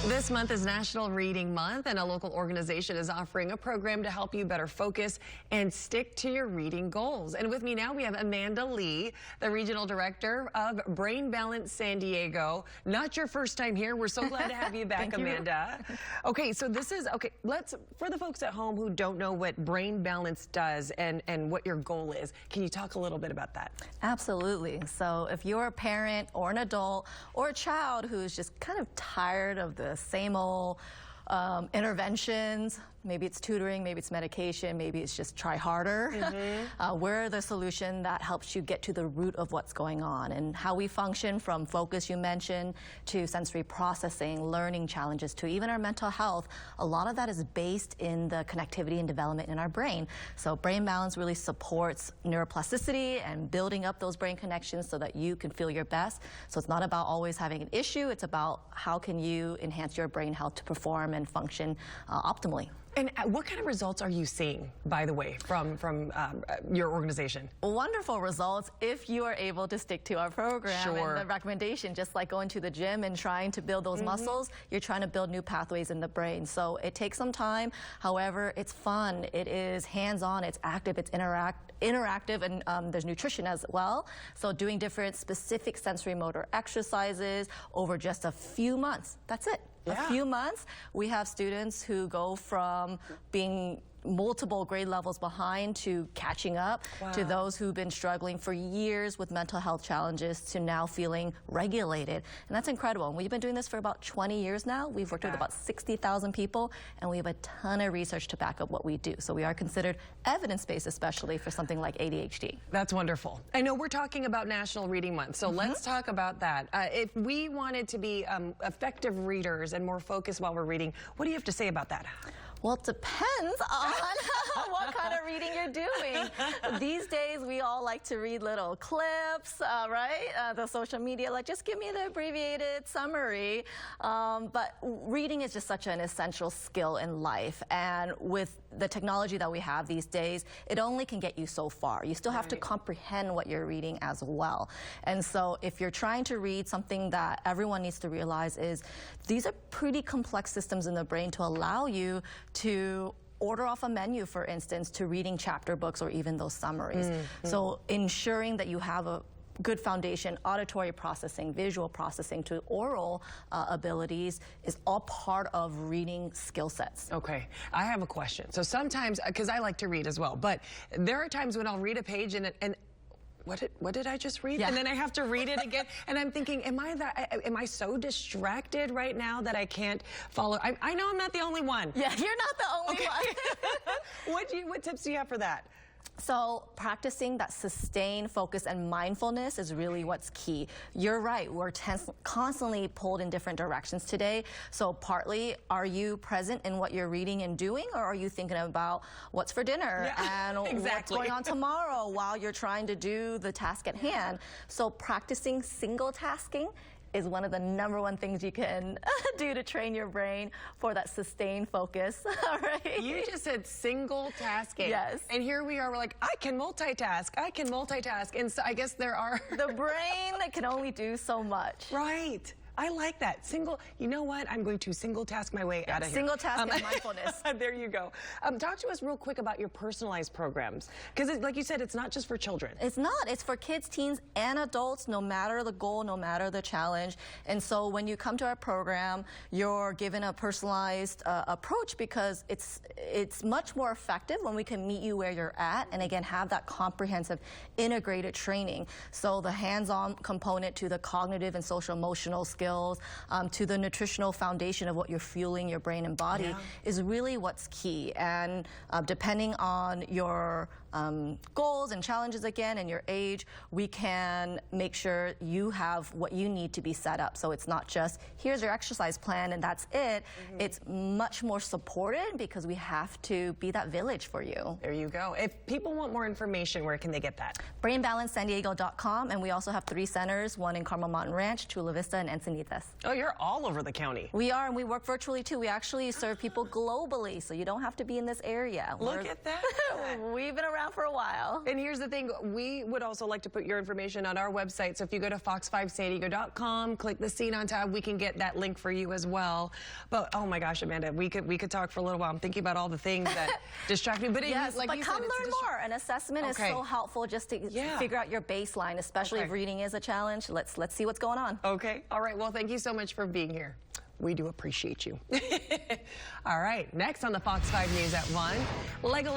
This month is National Reading Month, and a local organization is offering a program to help you better focus and stick to your reading goals. And with me now, we have Amanda Lee, the Regional Director of Brain Balance San Diego. Not your first time here. We're so glad to have you back, Amanda. Okay, so this is, for the folks at home who don't know what Brain Balance does and what your goal is, can you talk a little bit about that? Absolutely. So if you're a parent or an adult or a child who's just kind of tired of the same old interventions, maybe it's tutoring, maybe it's medication, maybe it's just try harder. We're the solution that helps you get to the root of what's going on and how we function, from focus you mentioned to sensory processing, learning challenges, to even our mental health. A lot of that is based in the connectivity and development in our brain. So Brain Balance really supports neuroplasticity and building up those brain connections so that you can feel your best. So it's not about always having an issue, it's about how can you enhance your brain health to perform and function optimally. And what kind of results are you seeing, by the way, from your organization? Wonderful results if you are able to stick to our program. And the recommendation, just like going to the gym and trying to build those muscles, you're trying to build new pathways in the brain. So it takes some time. However, it's fun. It is hands-on. It's active. It's interactive, and there's nutrition as well. So doing different specific sensory motor exercises over just a few months. That's it. A few months. We have students who go from being multiple grade levels behind to catching up, to those who've been struggling for years with mental health challenges to now feeling regulated. And that's incredible. And we've been doing this for about 20 years now. We've worked with about 60,000 people, and we have a ton of research to back up what we do. So we are considered evidence-based, especially for something like ADHD. That's wonderful. I know we're talking about National Reading Month, so let's talk about that. If we wanted to be effective readers and more focused while we're reading, what do you have to say about that? Well, it depends on what kind of reading you're doing. These days, we all like to read little clips, right? The social media, like, just give me the abbreviated summary. But reading is just such an essential skill in life. And with the technology that we have these days, it only can get you so far. You still have to comprehend what you're reading as well. And so if you're trying to read, something that everyone needs to realize is these are pretty complex systems in the brain to allow you to order off a menu, for instance, to reading chapter books or even those summaries. So ensuring that you have a good foundation, auditory processing, visual processing to oral abilities is all part of reading skill sets. Okay, I have a question. So sometimes, because I like to read as well, but there are times when I'll read a page and what did I just read? And then I have to read it again, and I'm thinking, am I so distracted right now that I can't follow? I know I'm not the only one. Yeah, you're not the only one. What tips do you have for that? So practicing that sustained focus and mindfulness is really what's key. You're right, we're constantly pulled in different directions today. So partly, are you present in what you're reading and doing, or are you thinking about what's for dinner and what's going on tomorrow while you're trying to do the task at hand? So practicing single tasking is one of the #1 things you can do to train your brain for that sustained focus. All right. You just said single tasking. Yes. And here we are, we're like, I can multitask. I can multitask. And so I guess there are... The brain can only do so much. Right. I like that. You know what? I'm going to single task my way out of here. Single task and mindfulness. There you go. Talk to us real quick about your personalized programs. Because like you said, it's not just for children. It's not. It's for kids, teens, and adults, no matter the goal, no matter the challenge. And so when you come to our program, you're given a personalized approach, because it's much more effective when we can meet you where you're at and, again, have that comprehensive integrated training. So the hands-on component to the cognitive and social emotional skills, to the nutritional foundation of what you're fueling your brain and body is really what's key. And depending on your goals and challenges, again, and your age, we can make sure you have what you need to be set up. So it's not just, here's your exercise plan and that's it. It's much more supported, because we have to be that village for you. There you go. If people want more information, where can they get that? BrainBalanceSanDiego.com, and we also have 3 centers, one in Carmel Mountain Ranch, Chula Vista, and Encinitas. Oh, you're all over the county. We are, and we work virtually too. We actually serve people globally, so you don't have to be in this area. Look at that. We've been around around for a while. And here's the thing, we would also like to put your information on our website. So if you go to fox5sandiego.com, click the Scene On tab, we can get that link for you as well. But oh my gosh, Amanda, we could talk for a little while. I'm thinking about all the things that distract me. But yes, like but you come said, learn more. An assessment is so helpful just to figure out your baseline, especially if reading is a challenge. Let's see what's going on. Okay. All right. Well, thank you so much for being here. We do appreciate you. All right. Next on the Fox 5 News at 1, Lego